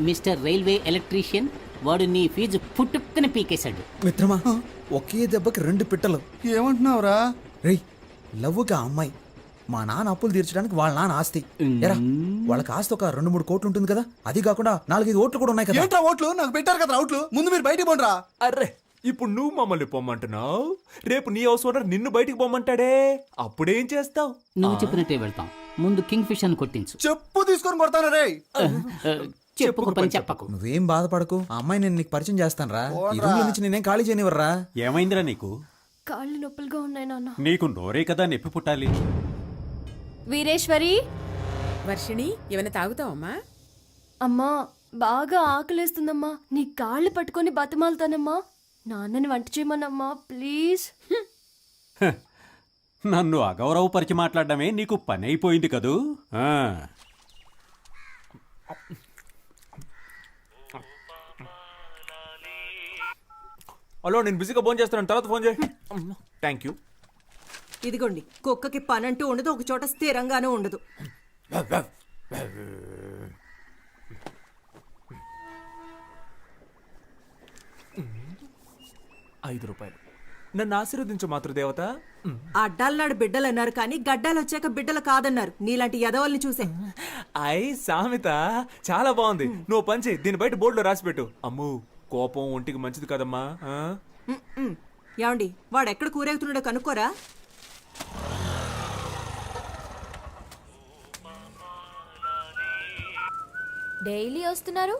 Mister railway electrician, వాడు నీ fee పుట్టుక్కని పీకేశాడు. మిత్రమా, ఒకే దెబ్బకి 2 పిట్టలు. ఏమంటున్నావురా? రేయ్, లవ్వుగా అమ్మాయి మా నాన్న అప్పులు తీర్చడానికి వాళ్ళ నాన్న ఆస్తి. ఎరా, వాళ్ళకి ఆస్తి ఒక 2-3 కోట్లు ఉంటుంది కదా, అది కాకుండా 4-5 ఓట్లు కూడా ఉన్నాయి కదా. ఏంట్రా ఓట్లు? నాకు పెట్టారు కదా అవుట్లు. ముందు మీరు బయటికి పోండిరా. అర్రే, ఇప్పుడు నువ్వు మమ్మల్ని పొమ్మంటున్నావు, రేపు నీ హౌస్ ఓనర్ నిన్ను బయటికి పొమ్మంటాడే, అప్పుడేం చేస్తావు? నువ్వు చెప్పినట్టే వెళ్తాం. ముందు కింగ్ ఫిష్ అని కొట్టించు. చెప్పు తీసుకొని కొడతాను రే. చెప్పుకో పని చెప్పకు. నువ్వేం బాధపడకు, ఆ అమ్మాయి నేను నీకు పరిచయం చేస్తాను రా. ఈ రూమ్ నుంచి నేనేం ఖాళీ చేయనివర్రా. ఏమైందిరా నీకు? కాళ్ళు నొప్పులుగా ఉన్నాయి నాన్న. నీకు నోరే కదా నొప్పి పుట్టాలి. వీరేశ్వరి, వర్షిణి, ఏమైనా తాగుతావమ్మా? అమ్మా బాగా ఆకలేస్తుందమ్మా, నీ కాళ్ళు పట్టుకొని బతిమాలుతానమ్మా. నాన్నని వంట చేయమనమ్మా ప్లీజ్. నన్ను అగౌరవపరిచి మాట్లాడడమే నీకు పని అయిపోయింది కదూ. హలో, నేను బిజీగా ఫోన్ చేస్తాను, తర్వాత ఫోన్ చేయి. Thank you. ఇదిగోండి, కుక్కకి పనంటూ ఉండదు, ఒక చోట స్థిరంగానూ ఉండదు. ₹5. నన్ను ఆశీర్వదించు మాతృదేవత. అడ్డాలనాడు బిడ్డలు అన్నారు కానీ గడ్డాలు వచ్చాక బిడ్డలు కాదన్నారు. నీలాంటి యదవల్ని చూసే. సామెత చాలా బాగుంది. నువ్వు పని చేయి, దీని బయట బోర్డులో రాసి పెట్టు. అమ్ము, కోపం ఒంటికి మంచిది కదమ్మా. ఏమండి, వాడెక్కడ కూరేగుతున్నాడో కనుక్కోరా. డైలీ వస్తున్నారు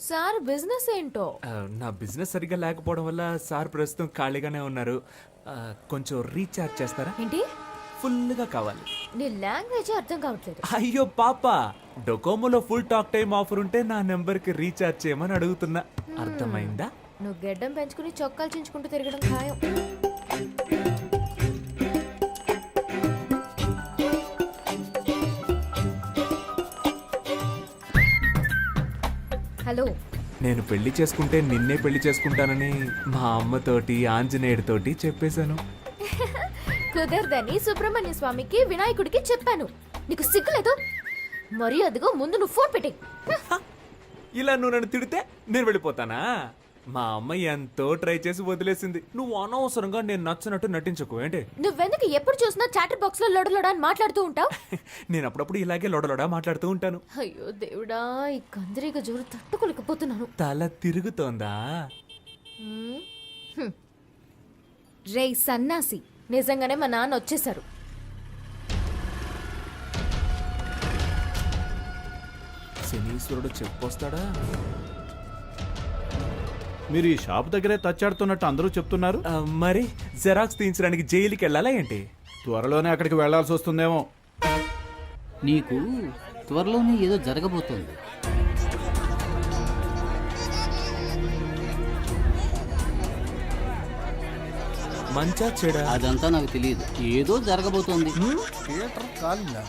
సార్, బిజినెస్ ఏంటో? నా బిజినెస్ సరిగ్గా లేకపోవడం వల్ల సార్ ప్రస్తుతం ఖాళీగానే ఉన్నారు. కొంచెం రీఛార్జ్ చేస్తారా? ఏంటి? ఫుల్గా కావాలి. నీ లాంగ్వేజ్ అర్థం కావట్లేదు. అయ్యో పాప, డొకోమోలో ఫుల్ టాక్ టైం ఆఫర్ ఉంటే నా నెంబర్కి రీఛార్జ్ చేయమని అడుగుతున్నా. అర్థమైందా? నువ్వు గెడ్డం పెంచుకుని చొక్కాలు చించుకుంటూ తిరగడం ఖాయం. హలో, నేను పెళ్లి చేసుకుంటే నిన్నే పెళ్లి చేసుకుంటానని మా అమ్మతోటి ఆంజనేయుడితోటి చెప్పేశాను. కుదరదని సుబ్రహ్మణ్య స్వామికి వినాయకుడికి చెప్పాను. నీకు సిగ్గులేదు? మరి అదిగో ముందు నువ్వు ఫోన్ పెట్టే. ఇలా నువ్వు నన్ను తిడితే నేను వెళ్ళిపోతానా? మా అమ్మ ఎంతో ట్రై చేసి వదిలేసింది. నువ్వు అనవసరంగా నేను నచ్చినట్టు నటించకు. ఏంటి? నువ్వెందుకు ఎప్పుడు చూసినా చాటర్ బాక్స్ లో లొడలొడ అని మాట్లాడుతూ ఉంటావు? నేను అప్పుడప్పుడు ఇలాగే లొడలొడా మాట్లాడుతూ ఉంటాను. అయ్యో దేవుడా, ఈ కందిరీగ జోరు తట్టుకోలేకపోతున్నాను. తల తిరుగుతోందా? రే సన్నాసి, నిజంగానే మా నాన్న వచ్చేసారు. శనీశ్వరుడు చెప్పొస్తాడా? మీరు ఈ షాప్ దగ్గరే తచ్చాడుతున్నట్టు అందరూ చెప్తున్నారు. మరి జెరాక్స్ తీయించడానికి జైలుకి వెళ్ళాలా ఏంటి? త్వరలోనే అక్కడికి వెళ్లాల్సి వస్తుందేమో. నీకు త్వరలోనే ఏదో జరగబోతోంది. మంచా చెడా? అదంతా నాకు తెలియదు, ఏదో జరగబోతోంది. థియేటర్ కాలిందా?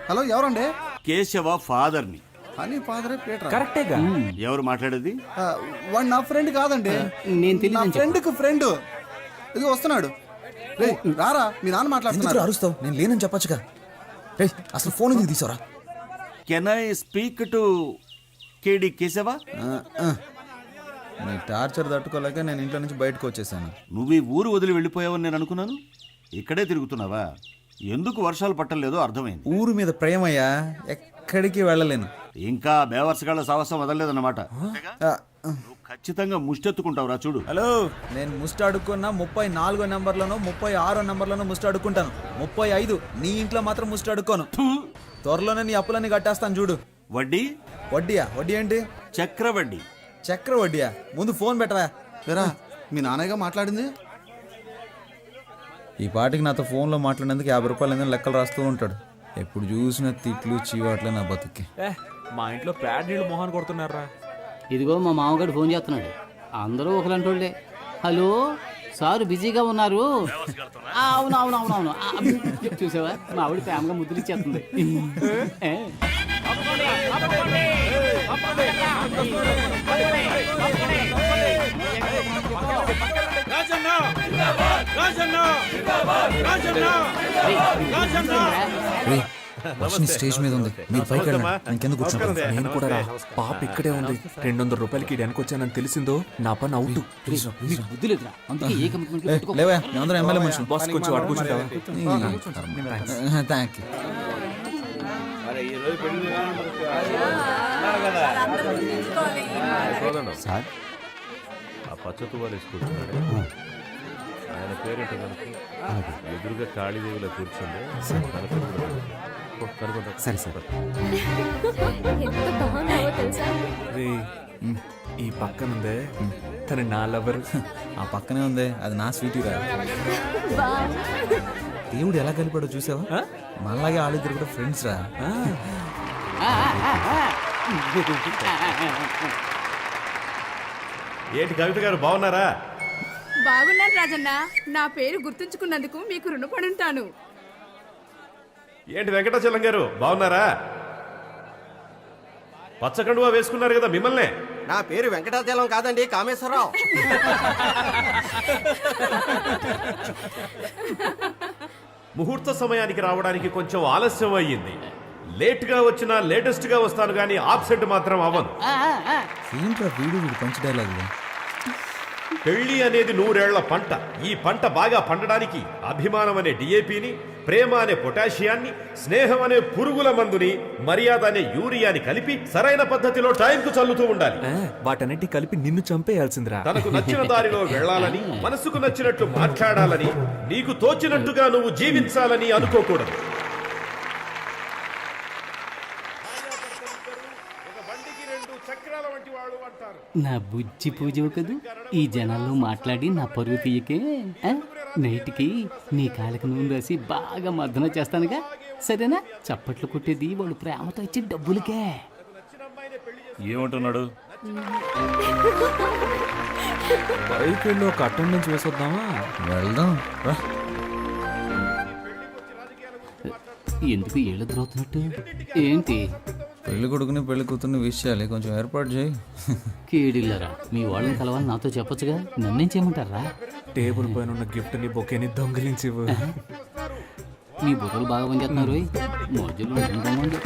హలో, ఎవరండి? కేశవ ఫాదర్ని. అని ఫాదరే పీటర్. కరెక్టేగా. ఎవరు మాట్లాడేది? వాడు నా ఫ్రెండ్ కాదండి, నేను నా తెలియదు. ఫ్రెండ్కి ఫ్రెండ్. ఇది వస్తున్నాడు. రే రారా, మీ నాన్న ఎందుకు మాట్లాడుతున్నారు. అరుస్తావు? నేను లేనని చెప్పొచ్చుగా. రేయ్, అసలు ఫోన్ ఎందుకు తీసారా? కెన్ ఐ స్పీక్ టు కేడి కేశవ? నీ టార్చర్ తట్టుకోలేక నేను ఇంట్లో నుంచి బయటకు వచ్చేసాను. నువ్వు ఈ ఊరు వదిలి వెళ్ళిపోయావని నేను అనుకున్నాను. ఇక్కడే తిరుగుతున్నావా? ఎందుకు వర్షాలు పట్టలేదో అర్థమైంది. ఊరు మీద ప్రేమయ్యా, ఎక్కడికి వెళ్ళలేను. ఇంకా బేవర్సగాళ్ళ సాహసం వదలలేదన్నమాట. నువ్వు ఖచ్చితంగా ముష్టెత్తుకుంటావురా చూడు. హలో, నేను ముస్ట్ అడుక్కున్నా 34 నెంబర్లోనో 36 నెంబర్లోనో ముస్ట్ అడుక్కుంటాను. 35 నీ ఇంట్లో మాత్రం ముస్ట్ అడుక్కోను. త్వరలోనే నీ అప్పులన్నీ కట్టేస్తాను చూడు. వడ్డీ? వడ్డీయా? వడ్డీ ఏంటి? చక్రవడ్డీ. చక్ర వడ్డీయా? ముందు ఫోన్ పెట్టవా. లేరా, మీ నాన్నగా మాట్లాడింది. ఈ పాటికి నాతో ఫోన్లో మాట్లాడేందుకు 50 రూపాయలు ఏదైనా లెక్కలు రాస్తూ ఉంటాడు. ఎప్పుడు చూసిన తిట్లు చీవాట్లే నా బతుక్కి. మా ఇంట్లో ప్యాడ్ నీళ్ళు మొహాన్ కొడుతున్నారా? ఇదిగో మా మామగారు ఫోన్ చేస్తున్నాడు. అందరూ ఒకలంటోళ్ళే. హలో సార్, బిజీగా ఉన్నారు? అవునవునవునవును. చూసావా, మా ఆవిడ ప్రేమగా ముద్దులు ఇచ్చేస్తుంది. వర్షిని స్టేజ్ మీద ఉంది మీరు పైకి వెళ్ళండి నేను కింద కూర్చుంటాను నేను కూడా రా పాప ఇక్కడే ఉంది 200 రూపాయలకి వెనక్కి వచ్చానని తెలిసిందో నా పని అవుట్ నీకు బుద్ధి లేదురా అందుకే ఏ కమిట్మెంట్ లేవా మేమందరం ఎమ్మెల్యే మనుషులు బాస్ కొంచెం అడుగు కూర్చుంటావా థ్యాంక్ యూ సార్ ఆ పచ్చ తువాలు వేసుకుంటున్నాడు ఆయన పేరేంటో కనుక ఎదురుగా కాళీదేవిలో కూర్చుంది కనుకుంటా సరే సార్ ఎంత బాగున్నావో తెలుసా? రే ఈ పక్కనుందే తన నా లవర్ ఆ పక్కనే ఉంది అది నా స్వీటీ రా వావ్. దేవుడు ఎలా కలిపాడో చూసావా మనలాగే వాళ్ళిద్దరు కూడా ఫ్రెండ్స్ రా ఏంటి కవిత గారు బాగున్నారా? బాగున్నాను రాజన్న. నా పేరు గుర్తుంచుకున్నందుకు మీకు రుణపడి ఉంటాను. ఏంటి వెంకటాచలం గారు బాగున్నారా? పచ్చకండువా వేసుకున్నారు కదా మిమ్మల్నే. నా పేరు వెంకటాచలం కాదండి, కామేశ్వరరావు. ముహూర్త సమయానికి రావడానికి కొంచెం ఆలస్యం అయ్యింది. లేట్గా వచ్చినా లేటెస్ట్గా వస్తాను కానీ ఆబ్సెంట్ మాత్రం అవ్వను. ఏంట్రా వీడు పంచ్ డైలాగ్ పెళ్లి అనేది 100 ఏళ్ల పంట. ఈ పంట బాగా పండడానికి అభిమానం అనే డిఏపిని, ప్రేమ అనే పొటాషియాన్ని, స్నేహం అనే పురుగుల మందుని, మర్యాద అనే యూరియాని కలిపి సరైన పద్ధతిలో టైంకు చల్లుతూ ఉండాలి. వాటన్నిటి కలిపి నిన్ను చంపేయాల్సిందిరా. తనకు నచ్చిన దారిలో వెళ్ళాలని, మనసుకు నచ్చినట్లు మాట్లాడాలని, నీకు తోచినట్టుగా నువ్వు జీవించాలని అనుకోకూడదు. నా బుజ్జి పూజ కదూ ఈ జనాల్లో మాట్లాడి నా పరువు తీయకే ఆ? నైట్కి నీ కాళ్ళకి నూనె రాసి బాగా మర్దన చేస్తానుగా, సరేనా? చప్పట్లు కొట్టేది వాళ్ళు ప్రేమతో ఇచ్చే డబ్బులకే. ఏమంటున్నాడు? బైక్ వెళ్ళి ఒక అటెండెన్స్ వేసొద్దామా? వెళ్దాం రా. ఎందుకు ఏళ్ళు ద్రోతున్నట్టు ఏంటి? పెళ్లి కొడుకుని పెళ్లి కూతుర్ని విష్ చేయాలి, కొంచెం ఏర్పాటు చేయి. కీడిల్లరా మీ వాళ్ళని కలవాలని నాతో చెప్పొచ్చుగా, నన్నేం చేయమంటారా? టేబుల్ పైన ఉన్న గిఫ్ట్ ని బొకేని దొంగిలించివు. మీ బుర్రలు బాగా పనిచేస్తున్నారు. మోజులు ఉంటామండి.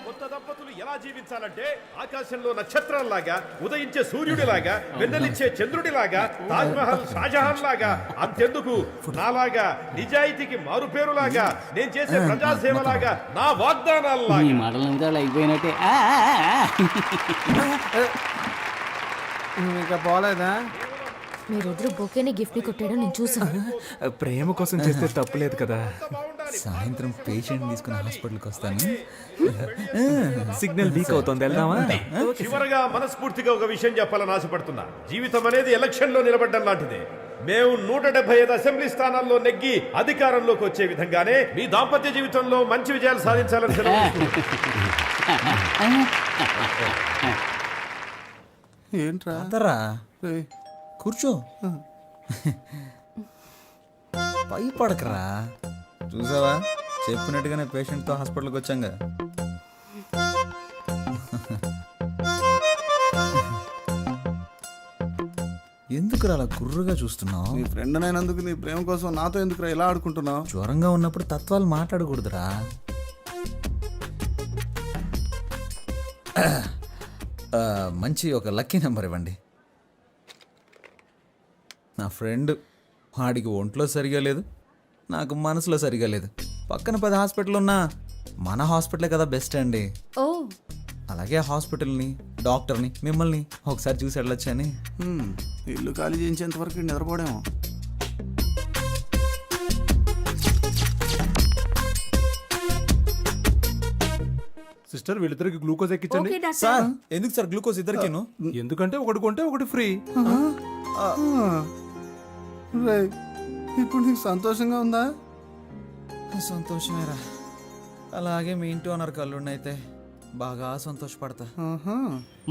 కొత్త దంపతులు ఎలా జీవించాలంటే ఆకాశంలో నక్షత్రాల్లాగా, ఉదయించే సూర్యుడిలాగా, వెన్నెలిచ్చే చంద్రుడిలాగా, తాజ్ మహల్ షాజహాన్ లాగా, అంతెందుకు నాలాగా నిజాయితీకి మారుపేరులాగా, నేను చేసే ప్రజాసేవలాగా, నా వాగ్దానాల్లాగా. మీ మాటల మీద అయిపోయినట్టే. ఇంకా పోలేదా? మీరిద్దరు బొకేని గిఫ్ట్ ని కొట్టడం నేను చూసాను. ప్రేమ కోసం చేస్తే తప్పులేదు కదా. సాయంత్రం పేషెంట్ తీసుకుని హాస్పిటల్కి వస్తాను. సిగ్నల్ వీక్ అవుతుంది, వెళ్దామా? చివరగా మనస్ఫూర్తిగా ఒక విషయం చెప్పాలని ఆశపడుతున్నా. జీవితం అనేది ఎలక్షన్ లో నిలబడ్డం లాంటిదే. మేము 175 అసెంబ్లీ స్థానాల్లో నెగ్గి అధికారంలోకి వచ్చే విధంగానే మీ దాంపత్య జీవితంలో మంచి విజయాలు సాధించాలని ఏంట్రా? అందరా కూర్చో. పై పడకరా. చూసావా, చెప్పినట్టుగానే పేషెంట్తో హాస్పిటల్కి వచ్చాంగా. ఎందుకురా అలా గుర్రుగా చూస్తున్నావు? నీ ఫ్రెండ్ అయినందుకు నీ ప్రేమ కోసం నాతో ఎందుకురా ఇలా ఆడుకుంటున్నావు? జ్వరంగా ఉన్నప్పుడు తత్వాలు మాట్లాడకూడదురా. మంచి ఒక లక్కీ నెంబర్ ఇవ్వండి. నా ఫ్రెండ్, వాడికి ఒంట్లో సరిగా లేదు, నాకు మనసులో సరిగా లేదు. పక్కన 10 హాస్పిటల్ ఉన్నా మన హాస్పిటలే కదా బెస్ట్ అండి. ఓ అలాగే హాస్పిటల్ని, డాక్టర్ని, మిమ్మల్ని ఒకసారి చూసి వెళ్ళొచ్చని. ఇల్లు ఖాళీ చేయించేంత వరకు నిద్రపోడేమో. సిస్టర్ వీళ్ళిద్దరికి గ్లూకోజ్ ఎక్కించండి. సార్ ఎందుకు సార్ గ్లూకోజ్ ఇద్దరికేను? ఎందుకంటే ఒకటి కొంటే ఒకటి ఫ్రీ. రేయ్, ఇప్పుడు నీకు సంతోషంగా ఉందా? సంతోషమేరా. అలాగే మీ ఇంటి ఓనర్ కళ్ళున్నైతే బాగా సంతోషపడతా.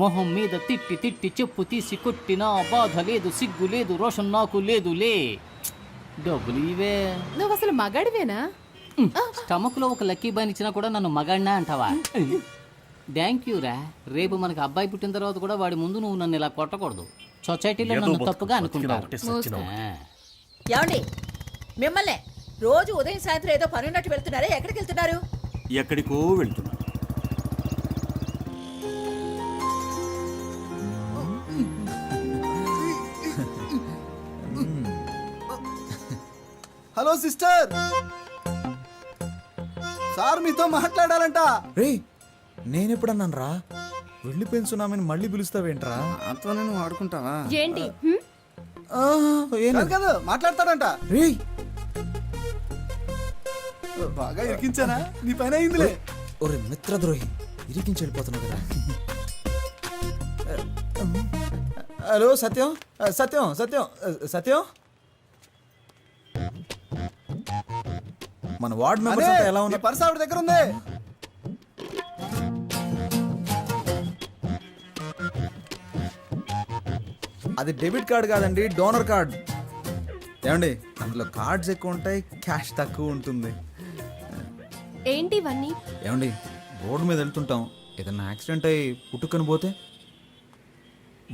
మొహం మీద తిట్టి తిట్టి చెప్పు తీసి కొట్టినా బాధ లేదు, సిగ్గు లేదు, రోషన్ నాకు లేదులే. డబ్బులు ఇవే. నువ్వు అసలు మగాడివేనా? స్టమక్ లో ఒక లక్కీ బాయ్ ఇచ్చినా కూడా నన్ను మగాడినా అంటావా? థ్యాంక్ యూ రా. రేపు మనకి అబ్బాయి పుట్టిన తర్వాత కూడా వాడి ముందు నువ్వు నన్ను ఇలా కొట్టకూడదు. సొసైటీలో ఏదో నన్ను బతుకు, తప్పుగా బతికినా అనుకుంటారు ఒకటే, సచ్చినా ఆ. ఏమండి మిమ్మల్నే రోజు ఉదయం సాయంత్రం ఏదో పని ఉన్నట్టు వెళ్తున్నారే ఎక్కడికి వెళ్తున్నారు? ఎక్కడికో వెళ్తున్నా. హలో సిస్టర్, సార్ మీతో మాట్లాడాలంట. రే నేనెప్పుడన్నాను రా వెళ్ళిపోయిన సునామీని మళ్ళీ పిలుస్తావేంట్రా? నాతో నువ్వు ఆడుకుంటావా? ఏంటి కాదు కాదు, మాట్లాడతాడంట. రే బాగా ఇరికించానా? నీ పైన అయిందిలే. ఒరే మిత్రద్రోహి, ఇరికించి వెళ్ళిపోతున్నావు కదా. హలో సత్యం, సత్యం సత్యం సత్యం, మన వార్డ్ మెంబర్స్ అంతా ఎలా నీ ఉన్నారు? పర్స్ ఆవిడ దగ్గర ఉంది. అది డెబిట్ కార్డ్ కాదండి, డోనర్ కార్డ్. ఏమండి అందులో కార్డ్స్ ఎక్కువ ఉంటాయి, క్యాష్ తక్కువ ఉంటుంది. ఏంటి ఇవన్నీ? ఏమండి రోడ్డు మీద వెళ్తుంటాం, ఏదన్నా యాక్సిడెంట్ అయ్యి పుట్టుకొని పోతే?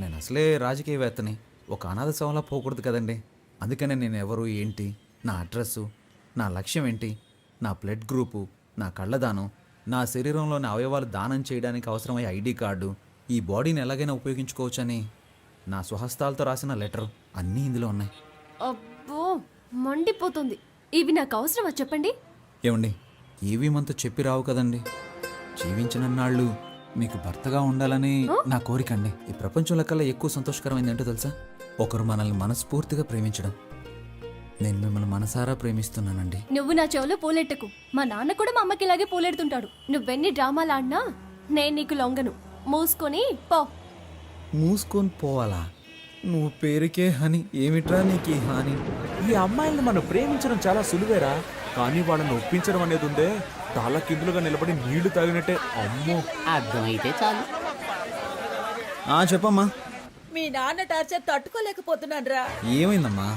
నేను అసలే రాజకీయవేత్తని, ఒక అనాథ శవంలా పోకూడదు కదండి. అందుకనే నేను ఎవరు ఏంటి, నా అడ్రస్సు, నా లక్ష్యం ఏంటి, నా బ్లడ్ గ్రూపు, నా కళ్ళదానం, నా శరీరంలోని అవయవాలు దానం చేయడానికి అవసరమయ్యే ఐడి కార్డు, ఈ బాడీని ఎలాగైనా ఉపయోగించుకోవచ్చని నా స్వహస్తాలతో రాసిన లెటర్ అన్నీ ఇందులో ఉన్నాయి. అబ్బో మండిపోతుంది. ఇవి నాకు అవసరమా చెప్పండి? ఏమండి ఏవి మనతో చెప్పి రావు కదండి. జీవించినన్నాళ్ళు మీకు భర్తగా ఉండాలని నా కోరికండి. ఈ ప్రపంచంలో కల్లా ఎక్కువ సంతోషకరమైంది ఏంటో తెలుసా? ఒకరు మనల్ని మనస్ఫూర్తిగా ప్రేమించడం. నేను మిమ్మల్ని మనసారా ప్రేమిస్తున్నానండి. నువ్వు నా చెవులో పూలెట్టకు. మా నాన్న కూడా మా అమ్మకి ఇలాగే పూలెడుతుంటాడు. నువ్వెన్ని డ్రామాలు ఆడినా నేను నీకు లొంగను. మూసుకొని పో. మూసుకొని పోవాలా? నువ్వు పేరుకే హని, ఏమిట్రా నీకు ఈ హాని? ఈ అమ్మాయిల్ని మనం ప్రేమించడం చాలా సులువేరా, కానీ వాళ్ళని ఒప్పించడం అనేది ఉందే తల కిందులుగా నిలబడి నీళ్లు తాగినట్టే. అమ్మో. అర్థమైతే చాలు. చెప్పమ్మా. మీ నాన్న టార్చర్ తట్టుకోలేకపోతున్నాను రా. ఏమైందమ్మా?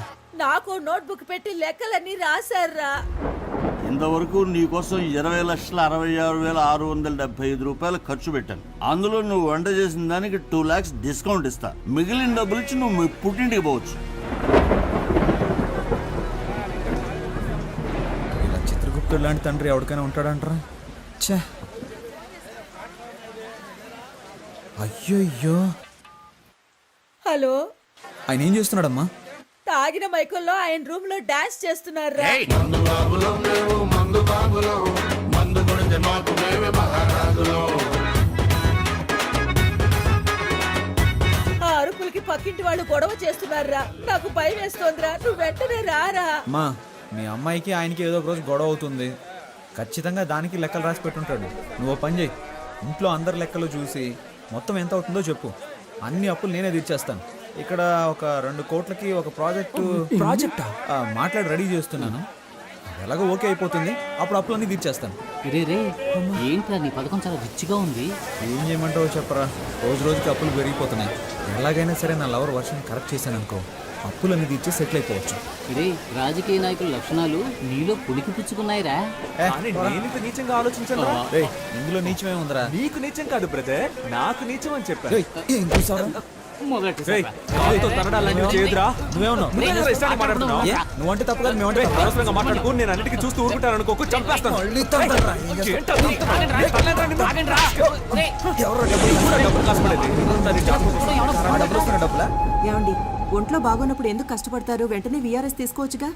నాకు నోట్బుక్ పెట్టి లెక్కలన్నీ రాశారా. ఇంతవరకు నీకోసం 20,66,675 రూపాయలు ఖర్చు పెట్టాను. అందులో నువ్వు వంట చేసిన దానికి 2 lakhs డిస్కౌంట్ ఇస్తా. మిగిలిన డబ్బులు ఇచ్చి నువ్వు మీ పుట్టింటికి పోవచ్చు. ఇలా చిత్రగుప్తుడు లాంటి తండ్రి ఎవరికైనా ఉంటాడంటారా? ఛే, అయ్యో. హలో, ఆయన ఏం చేస్తున్నాడమ్మా? తాగిన మైకుల్లో ఆయన రూమ్ లో డాన్స్ చేస్తున్నారా. ఆ అరుపులకి పక్కింటి వాళ్ళు గొడవ చేస్తున్నారా. నాకు భయం వేస్తోందిరా. నువ్వు వెంటనే రారా. అమ్మా మీ అమ్మాయికి ఆయనకి ఏదో ఒక రోజు గొడవ అవుతుంది. ఖచ్చితంగా దానికి లెక్కలు రాసి పెట్టుంటాడు. నువ్వు ఓ పని చేయి, ఇంట్లో అందరి లెక్కలు చూసి మొత్తం ఎంత అవుతుందో చెప్పు. అన్ని అప్పులు నేనే తీర్చేస్తాను. ఇక్కడ ఒక 2 కోట్లకి ఒక ప్రాజెక్టా మాట్లాడి రెడీ చేస్తున్నాను. ఎలాగో ఓకే అయిపోతుంది, అప్పుడు అప్పులన్నీ తీర్చేస్తాను. రే రే, ఏంట్రా నీ పథకం చాలా రిచ్గా ఉంది. ఏం చేయమంటావో చెప్పరా? రోజు రోజుకి అప్పులు పెరిగిపోతున్నాయి. ఎలాగైనా సరే నా లవర్ వర్షన్ కరెక్ట్ చేశాను అనుకో, అప్పులన్నీ తీర్చి సెటిల్ అయిపోవచ్చు. రే, రాజకీయ నాయకుల లక్షణాలు నీలో పులికి పుచ్చుకున్నాయిరా. కానీ నేనింత నీచంగా ఆలోచించను. ఏయ్, ఇందులో నీచమే ఉందిరా. నీకు నీచం కాదు బ్రదర్, నాకు నీచం అని చెప్పాను. ఏయ్, ఏం చూసావురా? మొదటి రేయ్, కాలుతో తనడాలన్నీ చేయదురా. నువ్వేమన్నావు? నువ్వేరా ఇష్టానికి మాట్లాడుతున్నావు? ఏ? నువ్వంటే తప్పు కాదు, మేమంటే రేయ్, తప్పా? అనవసరంగా మాట్లాడుకో. నేను అన్నిటికీ చూస్తూ ఊరుకుంటాను అనుకోకు, చంపేస్తాను. మళ్ళీ తండ్రా. ఏంటది? తనలేదురా నిన్ను? ఎవరో డబ్బులు కూడా డబ్బులు కాసుపడేది. దాన్ని జాగ్రత్తగా చూసుకో. ఆ డబ్బులు వస్తున్న డబ్బులా? ఏమండి ఒంట్లో బాగోనప్పుడు ఎందుకు కష్టపడతారు? వెంటనే విఆర్ఎస్ తీసుకోవచ్చుగా.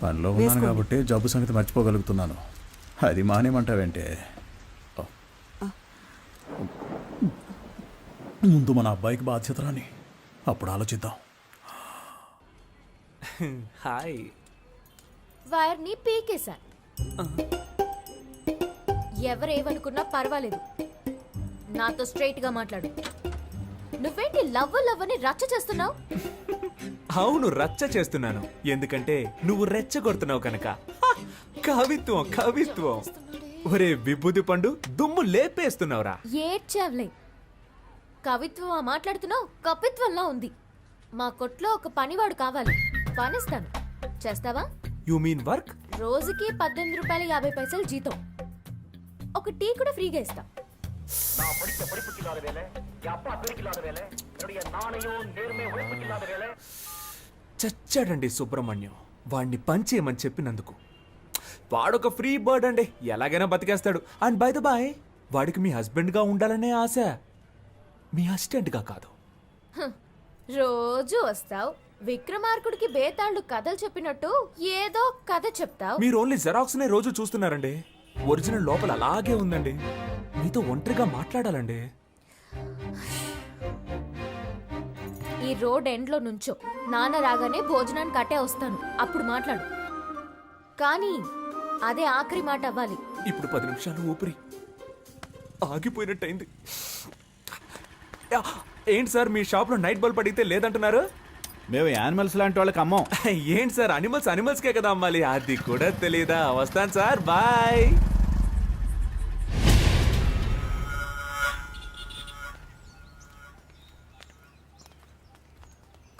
పనిలో ఉన్నాను కాబట్టి జబ్బు సంగతి మర్చిపోగలుగుతున్నాను. అది మానేమంటావేంటే? ముందు మన అబ్బాయికి బాధ్యత రాని, అప్పుడు ఆలోచిద్దాం. హాయ్. వైర్ని పీకేశా. ఎవరేమనుకున్నా పర్వాలేదు, నాతో స్ట్రైట్ గా మాట్లాడు. నువ్వేంటి లవ్ అని రచ్చ చేస్తున్నావు? అవును, రచ్చ చేస్తున్నాను. ఎందుకంటే నువ్వు రెచ్చగొడుతున్నావు కనుక. హ! కవిత్వం కవిత్వం. ఒరే విభూది పండు, దుమ్ము లేపేస్తున్నావురా. ఏడ్చావులే. కవిత్వం మాట్లాడుతున్నావు, కపిత్వంలా ఉంది. మా కొట్లో ఒక పనివాడు కావాలి, పనిస్తాను. చేస్తావా? You mean work? రోజుకి 18 రూపాయలు 50 పైసలు జీతం. ఒక టీ కూడా ఫ్రీగా ఇస్తా. చచ్చాడండి సుబ్రహ్మణ్యం వాడిని పంచేయమని చెప్పినందుకు. వాడొక ఫ్రీ బర్డ్ అండి, ఎలాగైనా బతికేస్తాడు. అండ్ బై ద బాయ్, వాడికి మీ హస్బెండ్గా ఉండాలనే ఆశ, మీ అసిస్టెంట్గా కాదు. రోజు వస్తావు విక్రమార్కుడికి బేతాళుడు కథలు చెప్పినట్టు ఏదో కథ చెప్తావు. మీరు ఓన్లీ జెరాక్స్ నే రోజు చూస్తున్నారండి. ఒరిజినల్ లోపల అలాగే ఉందండి. మీతో ఒంటరిగా మాట్లాడాలండి. ఈ రోడ్ ఎండ్ లో నుంచో, నాన్న రాగానే భోజనానికి అట్టే వస్తాను, అప్పుడు మాట్లాడు. కానీ అదే ఆఖరి మాట అవ్వాలి. ఇప్పుడు 10 నిమిషాలు ఊపిరి ఆగిపోయినట్టయింది. యా, ఏంటి సార్ మీ షాప్ లో నైట్ బల్బ్ అడిగితే లేదంటున్నారు? మేము యానిమల్స్ లాంటి వాళ్ళకి అమ్మం. ఏంటి సార్ అనిమల్స్కే కదా అమ్మాలి, అది కూడా తెలీదా? వస్తాను సార్, బాయ్.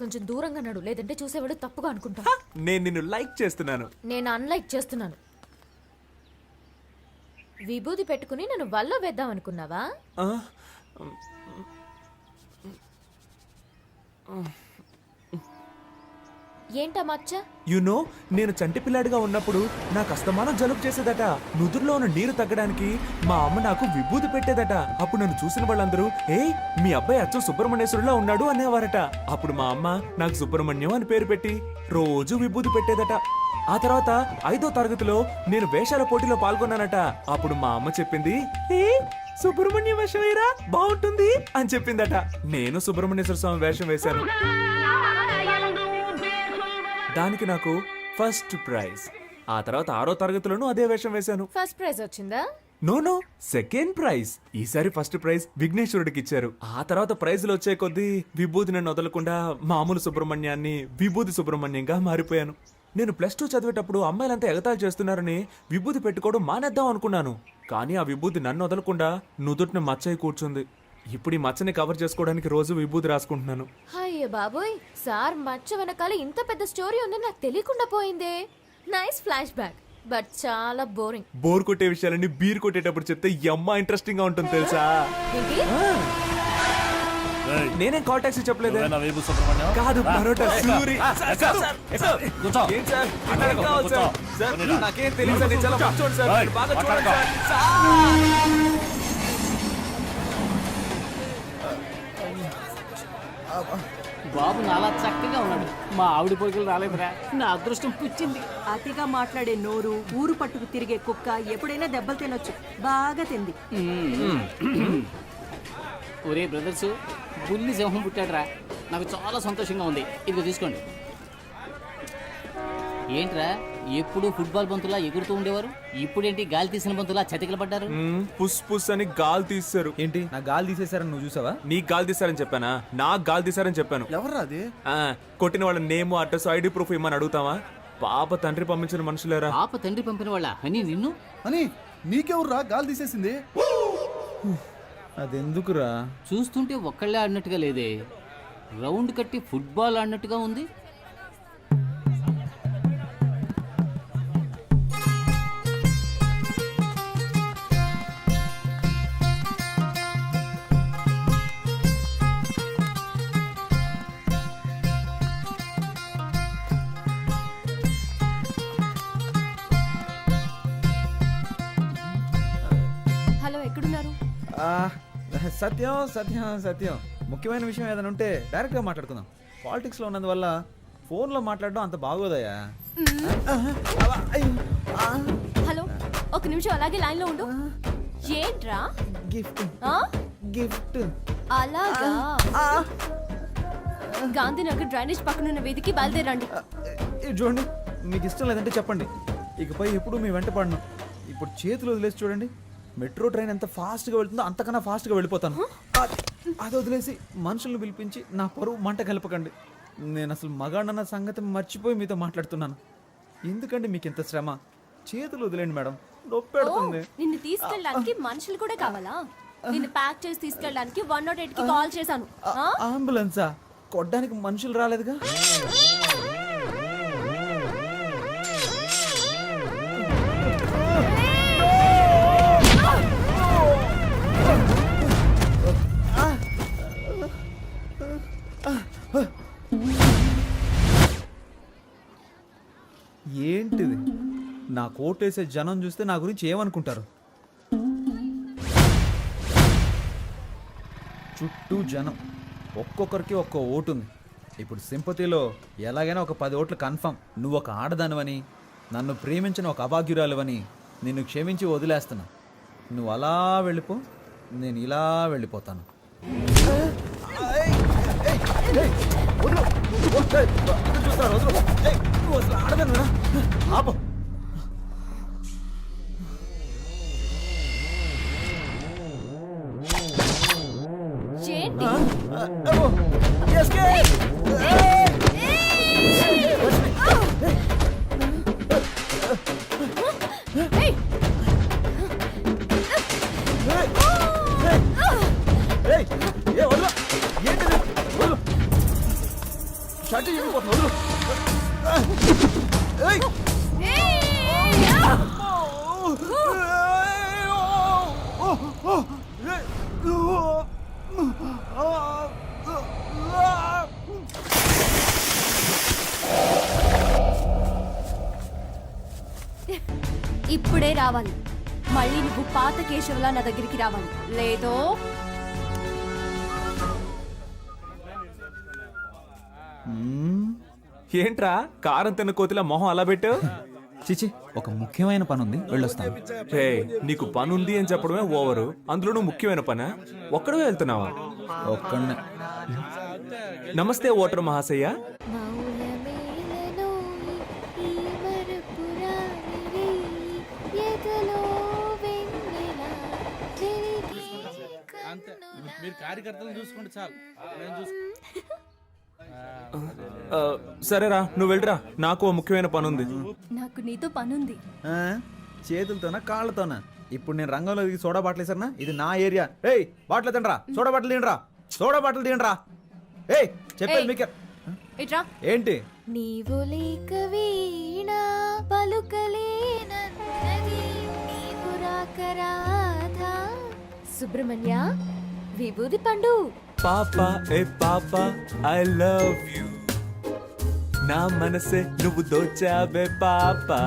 కొంచెం దూరంగా నడు, లేదంటే చూసేవాడు తప్పుగా అనుకుంటా. నేను నిన్ను లైక్ చేస్తున్నాను. నేను అన్లైక్ చేస్తున్నాను. విభూది పెట్టుకుని నన్ను వల్ల వేద్దాం అనుకున్నావా? ఆ? ఏంటా మచ్చ? యునో నేను చంటి పిల్లాడిగా ఉన్నప్పుడు నాకు అస్తమానం జలుబు చేసేదట. నుదురులో ఉన్న నీరు తగ్గడానికి మా అమ్మ నాకు విభూది పెట్టేదట. అప్పుడు నన్ను చూసిన వాళ్ళందరూ ఏయ్ మీ అబ్బాయి అచ్చం సుబ్రహ్మణ్యేశ్వరులా ఉన్నాడు అనేవారట. అప్పుడు మా అమ్మ నాకు సుబ్రహ్మణ్యం అని పేరు పెట్టి రోజు విభూది పెట్టేదట. ఆ తర్వాత 5వ తరగతిలో నేను వేషాల పోటీలో పాల్గొన్నానట. అప్పుడు మా అమ్మ చెప్పింది, ఏ సుబ్రహ్మణ్యం వేషం వేయరా బాగుంటుంది అని చెప్పిందట. నేను సుబ్రహ్మణ్యేశ్వర స్వామి వేషం వేశాను. దానికి నాకు ఫస్ట్ ప్రైజ్. ఆ తర్వాత 6వ తరగతిలోనూ అదే వేషం వేశాను. ఫస్ట్ ప్రైజ్ వచ్చిందా? No second prize. ఈసారి ఫస్ట్ ప్రైజ్ విఘ్నేశ్వరుడికి ఇచ్చారు. ఆ తర్వాత ప్రైజులు వచ్చే కొద్దీ విభూది నన్ను వదలకుండా మామూలు సుబ్రహ్మణ్యాన్ని విభూది సుబ్రహ్మణ్యంగా మారిపోయాను. నేను +2 చదివేటప్పుడు అమ్మాయిలంతా ఎగతాళి చేస్తున్నారని విభూది పెట్టుకోవడం మానేద్దాం అనుకున్నాను. కానీ ఆ విభూది నన్ను వదలకుండా నుదుటిని మచ్చయి కూర్చుంది. ఇప్పుడు ఈ మచ్చని కవర్ చేసుకోవడానికి రోజు విభూది రాసుకుంటున్నాను. అయ్యో బాబోయ్, సార్ మచ్చ వెనకాల ఇంత పెద్ద స్టోరీ ఉందని నాకు తెలియకుండా పోయిందే. నైస్ ఫ్లాష్ బ్యాక్, బట్ చాలా బోరింగ్. బోర్ కొట్టే విషయాలన్నీ బీర్ కొట్టేటప్పుడు చెప్తే యమ్మ ఇంట్రెస్టింగ్ గా ఉంటుంది తెలుసా? నేనేం కాల్ టాక్సీ చెప్పలేదు. కాదు పరోటా సూరి. ఏం సార్? ఇక్కడికి కావాలి సార్. సార్, నాకేం తెలియదు సార్, నేను చాలా మంచోడు సార్. మీరు బాగా చూడండి సార్. బాబు నాలా చక్కగా ఉన్నాడు. మా ఆవిడ పొరుగులు రాలేదురా, నా అదృష్టం పుచ్చింది. అతిగా మాట్లాడే నోరు, ఊరు పట్టుకు తిరిగే కుక్క ఎప్పుడైనా దెబ్బలు తినొచ్చు. బాగా తింది. ఒరే బ్రదర్స్, బుల్లి సింహం పుట్టాడురా, నాకు చాలా సంతోషంగా ఉంది. ఇదిగో తీసుకోండి. ఏంట్రా ఎప్పుడు ఫుట్బాల్ బంతులా ఎగురుతూ ఉండేవారు, ఇప్పుడేంటి గాలి తీసిన బంతులా చతికిల పడ్డారు? పుస్ పుస్ అని గాలి తీస్తారు. ఏంటి నా గాలి తీసేశారని నువ్వు చూసావా? నీకు గాలి తీసారని చెప్పానా? నాకు గాలి తీసారని చెప్పాను. ఎవర్రా అది? కొట్టిన వాళ్ళ నేమ్, అడ్రస్, ఐడి ప్రూఫ్ ఇమ్మని అడుగుతావా? పాప తండ్రి పంపించిన మనుషులేరా. పాప తండ్రి పంపిన వాళ్ళ అని నిన్ను అని నీకెవర్రా గాలి తీసేసింది? అదెందుకురా? చూస్తుంటే ఒక్కళ్ళే ఆడినట్టుగా లేదే, రౌండ్ కట్టి ఫుట్బాల్ ఆడినట్టుగా ఉంది. హలో, ఎక్కడున్నారు? సత్యం సత్యం సత్యం ముఖ్యమైన విషయం ఏదైనా ఉంటే డైరెక్ట్గా మాట్లాడుకుందాం. పాలిటిక్స్లో ఉన్నందువల్ల ఫోన్లో మాట్లాడడం అంత బాగోదయ్యా. హలో, ఒక నిమిషం అలాగే లైన్ లో ఉండు. ఏంట్రా? గిఫ్ట్ ఆ? గిఫ్ట్. అలాగా? గాంధీనగర్ డ్రైనేజ్ పక్కనున్న వీధికి బయలుదేరండి. ఇది చూడండి, మీకు ఇష్టం లేదంటే చెప్పండి, ఇకపై ఎప్పుడు మీ వెంట పడను. ఇప్పుడు చేతులు వదిలేసి చూడండి, మెట్రో ట్రైన్ ఎంత ఫాస్ట్గా వెళ్తుందో అంతకన్నా ఫాస్ట్గా వెళ్ళిపోతాను. అది వదిలేసి మనుషులను పిలిపించి నా పరువు మంట కలపకండి. నేను అసలు మగాడన్న సంగతి మర్చిపోయి మీతో మాట్లాడుతున్నాను. ఎందుకండి మీకు ఇంత శ్రమ? చేతులు వదిలేండి మేడం, నొప్పి పెడుతుంది. నిన్ను తీసుకెళ్ళడానికి మనుషులు కూడా కావాలా? నిన్ను ప్యాక్ చేసి తీసుకెళ్ళడానికి 108 కి కాల్ చేశాను. అంబులెన్సా? కొట్టడానికి మనుషులు రాలేదుగా. ఏంటిది? నా కోటేసే జనం చూస్తే నా గురించి ఏమనుకుంటారు? చుట్టూ జనం, ఒక్కొక్కరికి ఒక్కో ఓటు ఉంది. ఇప్పుడు సింపతిలో ఎలాగైనా ఒక 10 ఓట్లు కన్ఫర్మ్. నువ్వు ఒక ఆడదానివని, నన్ను ప్రేమించిన ఒక అభాగ్యురాలువని నిన్ను క్షమించి వదిలేస్తున్నా. నువ్వు అలా వెళ్ళిపో, నేను ఇలా వెళ్ళిపోతాను. ఏంటి? ఏయ్! ఇప్పుడే రావాలి. మళ్ళీ నువ్వు పాత కేశవలా నా దగ్గరికి రావాలి, లేదో ఏంట్రా కారం తిన్న కోతిలా మొహం అలా పెట్టావు? చిచి, ఒక ముఖ్యమైన పని ఉంది, వెళ్ళొస్తాను. హే, నీకు పని ఉంది అని చెప్పడమే ఓవరు, అందులోనూ ముఖ్యమైన పనా? ఒక్కడే వెళ్తున్నావా? ఒక్కడనే. నమస్తే ఓటర్ మహాశయ్య. మీరు కార్యకర్తలను చూసుకుంటే చాలు. సరేరా, నువ్వు వెళ్ళరా, నాకు ఓ ముఖ్యమైన పని ఉంది. నాకు నీతో పనుంది. చేతులతోనా కాళ్ళతోనా? ఇప్పుడు నేను రంగంలో దిగి సోడా బాటిల్ వేసారనా? ఇది నా ఏరియా. ఏయ్, బాటిల్ తినరా, సోడా బాటిల్ తినరా, సోడా బాటిల్ తినరా. ఏయ్, చెప్పేది మీకు ఇట్రా. ఏంటి? నీవు లేక వీణా పలుకలేనన్నది, నీవు రాక రాధా. సుబ్రహ్మణ్య, విభూది పండు. పాపా ఏ పాపా, ఐ లవ్ యు. నా మనసే నువ్వు దోచావే పాపా.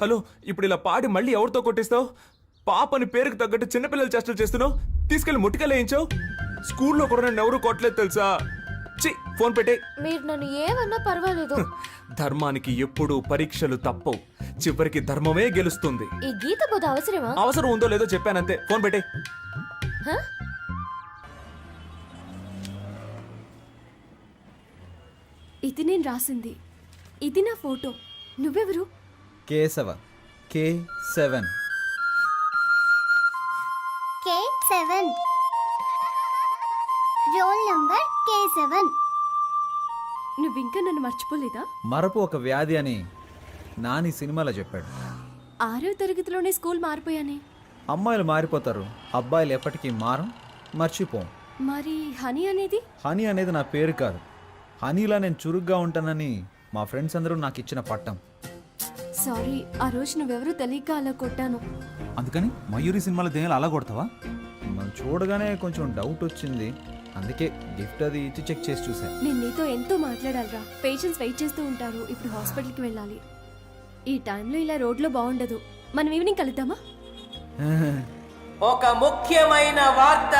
హలో, ఇప్పుడు ఇలా పాడి మళ్ళీ ఎవరితో కొట్టిస్తావు? పాపని పేరుకు తగ్గట్టు చిన్నపిల్లలు చేష్టలు చేస్తున్నావు. తీసుకెళ్లి ముట్టికలేయించావు. స్కూల్లో కూడా నన్ను ఎవరు కొట్టలేదు తెలుసా? చి, ఫోన్ పెట్టే. మీరు నన్ను ఏమన్నా పర్వాలేదు. ధర్మానికి ఎప్పుడూ పరీక్షలు తప్పవు, చివరికి ధర్మమే గెలుస్తుంది. ఈ గీత బోధ అవసరమా? అవసరం ఉందో లేదో చెప్పానంతే, ఫోన్ పెట్టే. హ? ఇది నేను రాసింది, ఇది నా ఫోటో. నువ్వెవరు? Keshava, K7. K7. Roll number K7. నువ్వింకా నన్ను మర్చిపోలేదా? మరపు ఒక వ్యాధి అని నాని సినిమాలో చెప్పాడు. 6వ తరగతిలోనే స్కూల్ మారిపోయానే. అమ్మాయిలు మారిపోతారు, అబ్బాయిలు ఎప్పటికీ మారం, మర్చిపోం. మరి హనీ అనేది? హనీ అనేది నా పేరు కాదు. హనీలా నేను చురుగ్గా ఉంటానని మా ఫ్రెండ్స్ అందరూ నాకు ఇచ్చిన పట్టం. సారీ, ఆ రోజు నువ్వెవరో తెలియక అలా కొట్టాను. అందుకని మయూరి సినిమాలో దేనిలో అలా కొడతావా? మనం చూడగానే కొంచెం డౌట్ వచ్చింది, అందుకే గిఫ్ట్ అది ఇచ్చి చెక్ చేసి చూశాను. నేను నీతో ఎంతో మాట్లాడాలిరా. పేషెంట్స్ వెయిట్ చేస్తూ ఉంటారు. ఇప్పుడు హాస్పిటల్కి వెళ్ళాలి. ఈ టైంలో ఇలా రోడ్లో బాగుండదు. మనం ఈవినింగ్ కలుద్దామా? ఒక ముఖ్యమైన వార్త.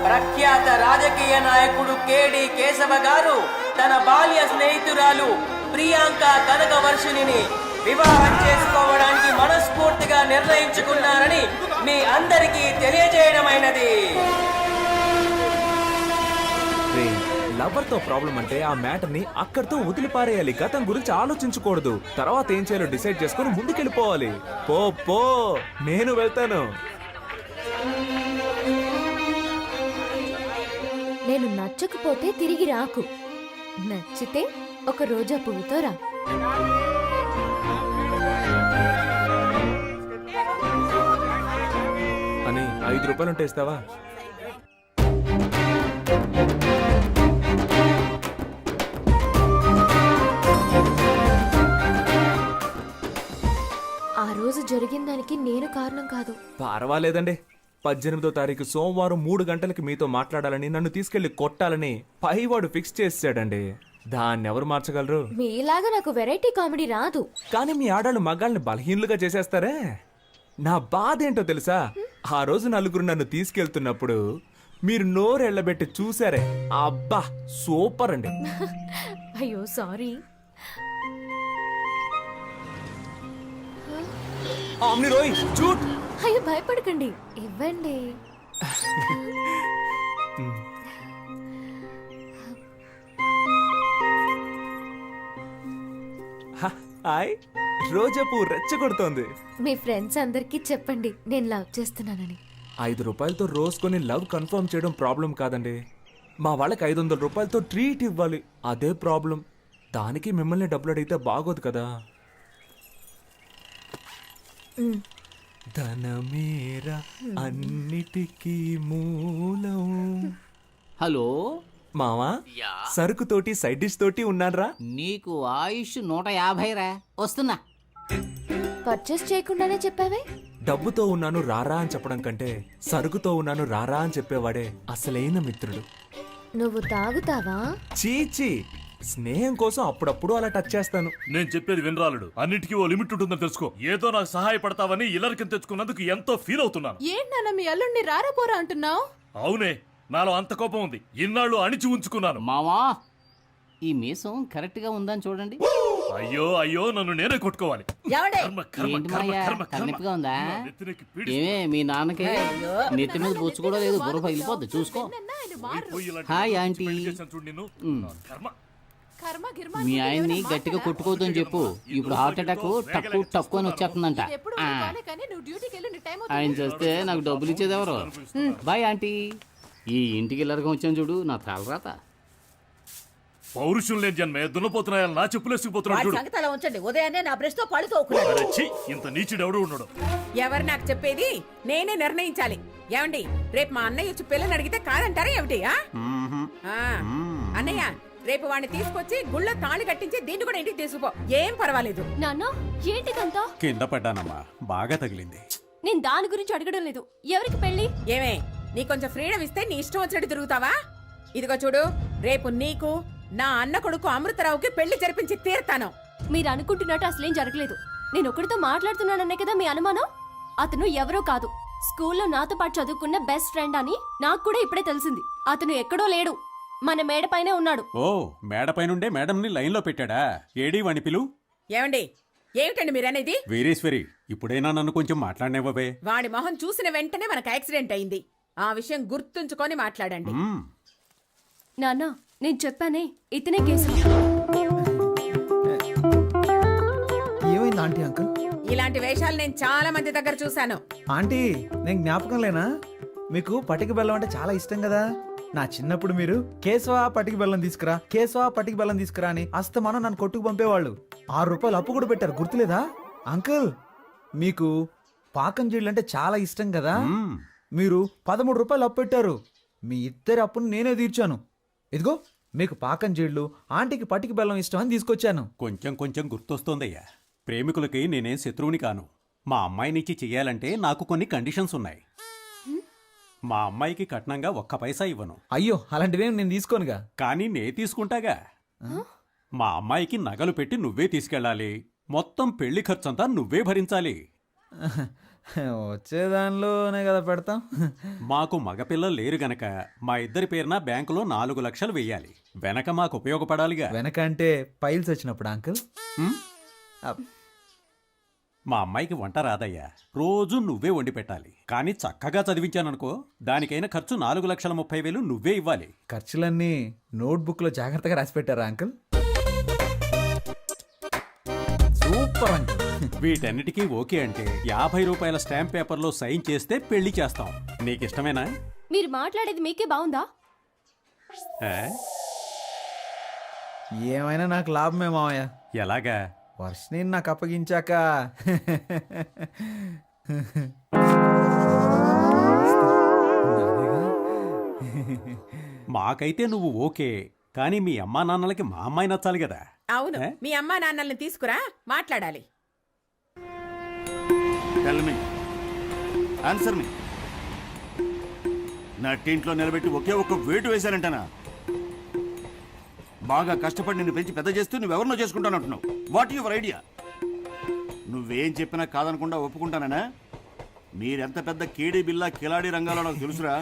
ప్రఖ్యాత రాజకీయ నాయకుడు కేడి కేశవ గారు తన బాల్య స్నేహితురాలు ప్రియాంక కనకవర్షిణిని వివాహం చేసుకోవడానికి మనస్ఫూర్తిగా నిర్ణయించుకున్నారని మీ అందరికీ తెలియజేయడమైనది. లవర్ తో ప్రాబ్లం అంటే ఆ మ్యాటర్ ని అక్కడితో వదిలిపారేయాలి. గతం గురించి ఆలోచించకూడదు. తర్వాత ఏం చేయాలో డిసైడ్ చేసుకుని ముందుకెళ్ళిపోవాలి. పో పో, నేను వెళ్తాను. నేను నచ్చకపోతే తిరిగి రాకు, నచ్చితే ఒక రోజా పువ్వుతో రా. అని 5 రూపాయలు ఉంటే ఇస్తావా? ఆ రోజు జరిగిన దానికి నేను కారణం కాదు. పర్వాలేదండి. 18వ తారీఖు సోమవారం 3 గంటలకి మీతో మాట్లాడాలని, నన్ను తీసుకెళ్లి కొట్టాలని పైవాడు ఫిక్స్ చేసాడండి. దాన్ని ఎవరు మార్చగలరు? మీలాగా నాకు వెరైటీ కామెడీ రాదు. కానీ మీ ఆడాళ్ళు మగాళ్ళని బలహీనులుగా చేసేస్తారే. నా బాధ ఏంటో తెలుసా? ఆ రోజు నలుగురు నన్ను తీసుకెళ్తున్నప్పుడు మీరు నోరెళ్ళబెట్టి చూసారే, అబ్బా సూపర్ అండి. అయ్యో సారీ. ఆమ్ని రోయ్ చూట్. అయ్యో భయపడకండి, ఇవ్వండి. హాయ్, రోజా పువ్వు రెచ్చగొడుతోంది. మీ ఫ్రెండ్స్ అందరికీ చెప్పండి నేను లవ్ చేస్తున్నానని. 5 రూపాయలతో రోజ్ కొని లవ్ కన్ఫర్మ్ చేయడం ప్రాబ్లం కాదండి. మా వాళ్ళకి 500 రూపాయలతో ట్రీట్ ఇవ్వాలి, అదే ప్రాబ్లం. దానికి మిమ్మల్ని డబ్బులు అడిగితే బాగోదు కదా. ధనమేరా అన్నిటికీ మూలం. హలో మావా, సరుకు తోటి సైడ్ డిష్ తోటి ఉన్నారా? నీకు ఆయుష్ 150 రా. వస్తున్నా. పర్చేస్ చేయకుండానే చెప్పావే. డబ్బుతో ఉన్నాను రారా అని చెప్పడం కంటే సరుకుతో ఉన్నాను రారా అని చెప్పేవాడే అసలైన మిత్రుడు. నువ్వు తాగుతావా? చీచి, స్నేహం కోసం అప్పుడప్పుడు అలా టచ్ చేస్తాను. నేను చెప్పేది వినరాలుడు, అన్నిటికీ ఓ లిమిట్ ఉంటుందని తెలుసుకో. ఏదో నాకు సహాయపడతావని ఇల్లరికం తెచ్చుకున్నందుకు ఎంతో ఫీల్ అవుతున్నాను. ఏంటన్నా మీ అల్లుడిని రారపోరా అంటున్నావు? అవునే, నాలో అంత కోపం ఉంది. ఇన్నాళ్ళు అణిచి ఉంచుకున్నాను. మావా, ఈ మీసం కరెక్ట్ గా ఉందని చూడండి. అయ్యో అయ్యో, నన్ను నేనే కొట్టుకోవాలి. ఎవడే? కర్మ, కర్మ, ఏంటి కర్మ, మాయా, కర్మ, కర్మ. తలనొప్పిగా ఉందా? నా నెత్తినెక్కి పీడిస్తు- ఏమే మీ నాన్నకి నెత్తి మీద బొచ్చు కూడా లేదు, బుర్ర పగిలిపోద్ది చూసుకో. పోయి ఇలాంటి హాయ్ మంచి ఆంటీ. పెళ్లి చేశాను చూడు నిన్ను. నా కర్మ. మీ ఆయన్ని గట్టిగా కొట్టుకోవద్దని చెప్పు. ఇప్పుడు హార్ట్ అటాక్ టక్కు టక్కు అని వచ్చేస్తుందంట. ఆ, ఆయన చేస్తే నాకు డబ్బులు ఇచ్చేది ఎవరు? Bye aunty. ఈ ఇంటికి ఇల్లరకం వచ్చాను చూడు, నా తలరాత. పౌరుషం లేని జన్మే దున్నపోతున్నాయని నా చెప్పులేసుకుపోతున్నాడు వాడి చూడు. సంగతి అలా ఉంచండి. ఉదయాన్నే నా బ్రష్ తో పళ్ళు తోకున్నాడు. అరే ఛీ, ఇంత నీచుడు ఎవడు ఉన్నాడు? ఎవరు నాకు చెప్పేది? నేనే నిర్ణయించాలి. ఏమండి, రేపు మా అన్నయ్య వచ్చి పిల్లని అడిగితే కాదంటారా ఏమిటి? అన్నయ్య, రేపు వాడిని తీసుకొచ్చి గుళ్ళ తాళి కట్టించి దీన్ని కూడా ఇంటికి తీసుకుపో. ఏం పర్వాలేదు. నాన్న ఏంటిదంతా? కింద పడ్డానమ్మా, బాగా తగిలింది. నేను దాని గురించి అడగడం లేదు. ఎవరికి పెళ్లి? ఏమే, నీ కొంచెం ఫ్రీడమ్ ఇస్తే నీ ఇష్టం వచ్చినట్టు తిరుగుతావా? ఇదిగో చూడు, రేపు నీకు నా అన్న కొడుకు అమృతరావుకి పెళ్లి జరిపించి తీరుతాను. మీరు అనుకుంటున్నట్టు అసలేం జరగలేదు. నేను ఒకరితో మాట్లాడుతున్నాననే కదా మీ అనుమానం. అతను ఎవరో కాదు, స్కూల్లో నాతో పాటు చదువుకున్న బెస్ట్ ఫ్రెండ్ అని నాకు కూడా ఇప్పుడే తెలిసింది. అతను ఎక్కడో లేడు, మన మేడపైనే ఉన్నాడు. ఓ, మేడపైనుండే మేడంని లైన్లో పెట్టాడా? ఏడీ వాణి పిలు. ఏమండి, ఏమిటండి మీరనేది? వీరేశ్వరి, ఇప్పుడైనా నన్ను కొంచెం మాట్లాడనివ్వవే. వాడి మొహం చూసిన వెంటనే మనకు యాక్సిడెంట్ అయింది. ఆ విషయం గుర్తుంచుకొని మాట్లాడండి. నాన్న, నేను చెప్పానే, ఇతనే కేసు. ఏమైంది ఆంటీ అంకుల్? ఇలాంటి వేషాలు నేను చాలా మంది దగ్గర చూశాను. ఆంటీ, నేను జ్ఞాపకం లేనా? మీకు పటిక బెల్లం అంటే చాలా ఇష్టం కదా. నా చిన్నప్పుడు మీరు కేశవా పటిక బెల్లం తీసుకురా, కేశవా పటిక బెల్లం తీసుకురా అని అస్తమానం నన్ను కొట్టుకు పంపేవాళ్ళు. 6 రూపాయలు అప్పు కూడా పెట్టారు, గుర్తులేదా? అంకుల్, మీకు పాకం జీళ్ళు అంటే చాలా ఇష్టం కదా. మీరు 13 రూపాయలు అప్పు పెట్టారు. మీ ఇద్దరి అప్పును నేనే తీర్చాను. ఇదిగో మీకు పాకం జీళ్ళు, ఆంటీకి పటిక బెల్లం ఇష్టం అని తీసుకొచ్చాను. కొంచెం కొంచెం గుర్తొస్తోందయ్యా. ప్రేమికులకి నేనేం శత్రువుని కాను. మా అమ్మాయినిచ్చి చెయ్యాలంటే నాకు కొన్ని కండిషన్స్ ఉన్నాయి. మా అమ్మాయికి కట్నంగా 1 పైసా ఇవ్వను. అయ్యో, అలాంటివేం నేను తీసుకోనుగా. కానీ నే తీసుకుంటాగా. మా అమ్మాయికి నగలు పెట్టి నువ్వే తీసుకెళ్ళాలి. మొత్తం పెళ్లి ఖర్చంతా నువ్వే భరించాలి. వచ్చేదానిలోనే కదా పెడతాం. మాకు మగపిల్లలు లేరు గనక మా ఇద్దరి పేరున బ్యాంకులో 4 లక్షలు వెయ్యాలి. వెనక మాకు ఉపయోగపడాలిగా. వెనక అంటే పైల్స్ వచ్చినప్పుడు అంకుల్. మా అమ్మాయికి వంట రాదయ్యా. రోజు నువ్వే వండి పెట్టాలి. కానీ చక్కగా చదివించాననుకో, దానికైన ఖర్చు 4,30,000 నువ్వే ఇవ్వాలి. ఖర్చులన్నీ నోట్బుక్ లో జాగ్రత్తగా రాసి పెట్టారా అంకుల్? Super uncle. వీటన్నిటికీ ఓకే అంటే 50 రూపాయల స్టాంప్ పేపర్లో సైన్ చేస్తే పెళ్లి చేస్తాం. నీకిష్టమేనా? మీరు మాట్లాడేది మీకే బాగుందా? ఏమైనా నాకు లాభమే మావయ్య. ఎలాగా? వర్షని నాకు అప్పగించాక మాకైతే నువ్వు ఓకే, కానీ మీ అమ్మా నాన్నలకి మా అమ్మాయి నచ్చాలి కదా. అవును, మీ అమ్మా నాన్నల్ని తీసుకురా, మాట్లాడాలి. Tell me. Answer me. నా టీంట్లో నిలబెట్టి ఒకే ఒక్క వేటు వేశారంటనా? బాగా కష్టపడి నిన్ను పెంచి పెద్ద చేస్తూ నువ్వెవరినో చేసుకుంటానంటున్నావు. What your idea? నువ్వేం చెప్పినా కాదనకుండా ఒప్పుకుంటానా? మీరెంత పెద్ద కేడీ బిల్లా కిలాడీ రంగాలో నాకు తెలుసురా.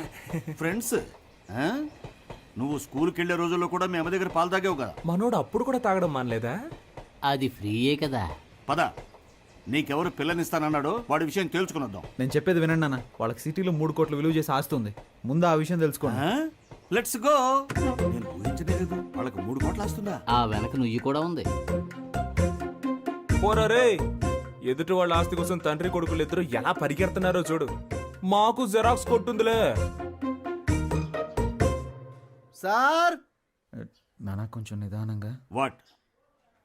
ఫ్రెండ్స్, నువ్వు స్కూల్కి వెళ్ళే రోజుల్లో కూడా మీ అమ్మ దగ్గర పాలు తాగావు కదా. మనోడు అప్పుడు కూడా తాగడం మానలేదా? అది ఫ్రీయే కదా. పద, నీకెవరు పిల్లనిస్తానన్నాడో వాడి విషయం తేల్చుకునొద్దాం. నేను చెప్పేది వినండి అన్న. వాళ్ళకి సిటీలో 3 కోట్లు విలువ చేసి ఆస్తుంది. ముందు ఆ విషయం తెలుసుకోండి. Let's go. నేను ఊహించలేదు వాళ్ళకి 3 కోట్లు వస్తుందా. ఆ వెనక నుయ్యి కూడా ఉంది. పోరా రే, ఎదుటి వాళ్ళ ఆస్తి కోసం తండ్రి కొడుకులు ఇద్దరు ఎలా పరిగెడుతున్నారో చూడు. మాకు జెరాక్స్ కొట్టుందిలే. సార్ నానా కొంచెం నిదానంగా. What?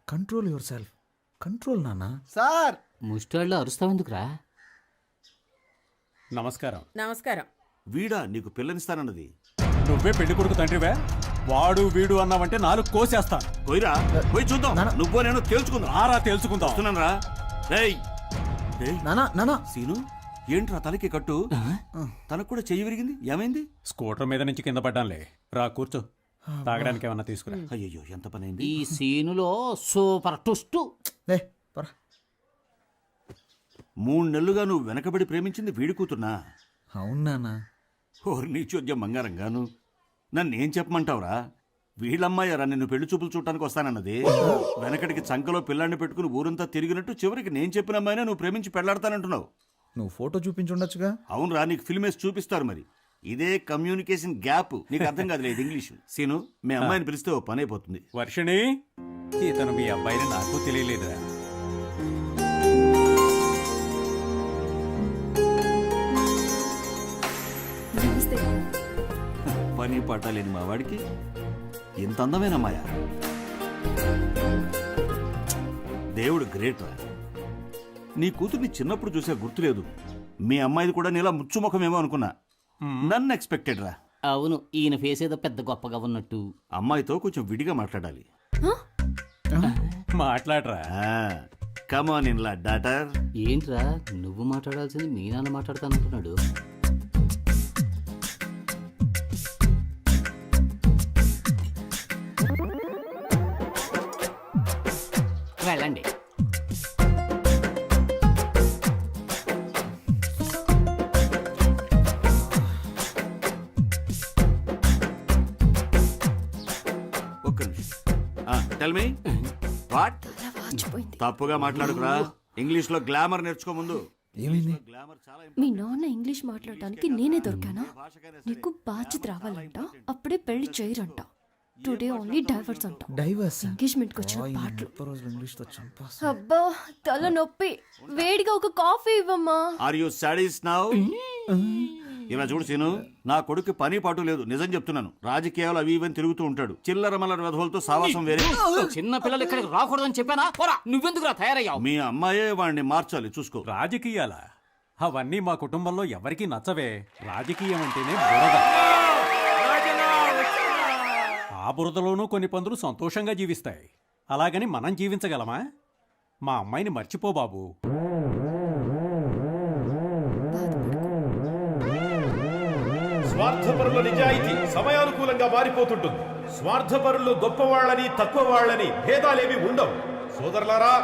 Control your self. Control నానా. సార్ ముష్టాళ్ళు అరుస్తావెందుకురా? నమస్కారం. నమస్కారం. వీడా నీకు పిల్లనిస్తానన్నది? నువ్వే పెళ్లి కొడుకు తండ్రివే. వాడు వీడు అన్నావంటే 4 కోసేస్తాను. పోయిరా, పోయి చూద్దాం. నువ్వు నేను తేల్చుకుందాం. ఆరా తేల్చుకుందాం. వస్తున్నానరా. రేయ్ నానా నానా. సీను, ఏంట్రా తలకి కట్టు? తనకు కూడా చెయ్యి విరిగింది, ఏమైంది? స్కూటర్ మీద నుంచి కింద పడ్డానులే. రా కూర్చో, తాగడానికి ఏమన్నా తీసుకురా. అయ్యో, ఎంత పని అయింది. ఈ సీనులో సూపర్ ట్విస్ట్. 3 నెలలుగా నువ్వు వెనకబడి ప్రేమించింది వీడి కూతున్నా? అవును నానా. ఓరి నీ చోద్యం బంగారంగాను. నన్నేం చెప్పమంటావురా? వీళ్ళమ్మాయారా నిన్ను పెళ్లి చూపులు చూడటానికి వస్తానన్నది. వెనకటికి చంకలో పిల్లాన్ని పెట్టుకుని ఊరంతా తిరిగినట్టు చివరికి నేను చెప్పిన అమ్మాయినా నువ్వు ప్రేమించి పెళ్లాడతానంటున్నావు. నువ్వు ఫోటో చూపించుండొచ్చుగా. అవునరా, నీకు ఫిల్మ్ వేసి చూపిస్తారు. మరి ఇదే కమ్యూనికేషన్ గ్యాప్. నీకు అర్థం కాదులేదు ఇంగ్లీష్. సీను, మీ అమ్మాయిని పిలిస్తే ఓ పని అయిపోతుంది. వర్షిణి, ఇతను మీ అబ్బాయిని నాకు తెలియలేదురా. పని పాట లేని మా వాడికి ఇంత అందమైన అమ్మాయ. దేవుడు గ్రేట్ రా. నీ కూతుర్ని చిన్నప్పుడు చూసే గుర్తులేదు. మీ అమ్మాయిది కూడా నీలా ముచ్చుముఖమేమో అనుకున్నా. నన్ను ఎక్స్పెక్టెడ్ రా. అవును, ఈయన ఫేస్ ఏదో పెద్ద గొప్పగా ఉన్నట్టు. అమ్మాయితో కొంచెం విడిగా మాట్లాడాలి. మాట్లాడరా. కమాన్ ఇన్ లా డాటర్. ఏంట్రా నువ్వు మాట్లాడాల్సింది మీ నాన్న మాట్లాడతానంటున్నాడు. వెళ్ళండి. ఒక్క నిమిషం. Tell me what? తప్పుగా మాట్లాడుకురా. ఇంగ్లీష్ లో గ్లామర్ నేర్చుకో ముందు. ఏమైంది? గ్లామర్ చాలా మీ నాన్న ఇంగ్లీష్ మాట్లాడటానికి నేనే దొరికానా? నీకు బాధ్యత రావాలంట, అప్పుడే పెళ్లి చేయరంట. టుడే ఓన్లీ డైవర్స్ అంట. డైవర్స్? ఎంగేజ్మెంట్ కి వచ్చిన పాటలు. రోజులు ఇంగ్లీష్ తో చంపాస్. అబ్బా తల నొప్పి. వేడిగా ఒక కాఫీ ఇవ్వమ్మా. Are you sadist now? ఇలా చూడు సీను, నా కొడుకు పని పాటు లేదు. నిజం చెప్తున్నాను. రాజకీయాలు అవి ఇవని తిరుగుతూ ఉంటాడు. చిల్లర మల్లర వెధవలతో సావాసం వేరే. చిన్న పిల్లలు ఇక్కడికి రాకూడదని చెప్పానా? నువ్వెందుకురా తయారయ్యావు? మీ అమ్మాయే వాడిని మార్చాలి, చూసుకో. రాజకీయాలా? అవన్నీ మా కుటుంబంలో ఎవరికీ నచ్చవే. రాజకీయం అంటేనే బురద. ఆ బురదలోనూ కొన్ని పందులు సంతోషంగా జీవిస్తాయి. అలాగని మనం జీవించగలమా? మా అమ్మాయిని మర్చిపో బాబు. స్వార్థపరుల నిజాయితీ సమయానుకూలంగా మారిపోతుంటుంది. స్వార్థపరులు గొప్పవాళ్ళని తక్కువ వాళ్ళని భేదాలేవి ఉండవు. సోదరులారా,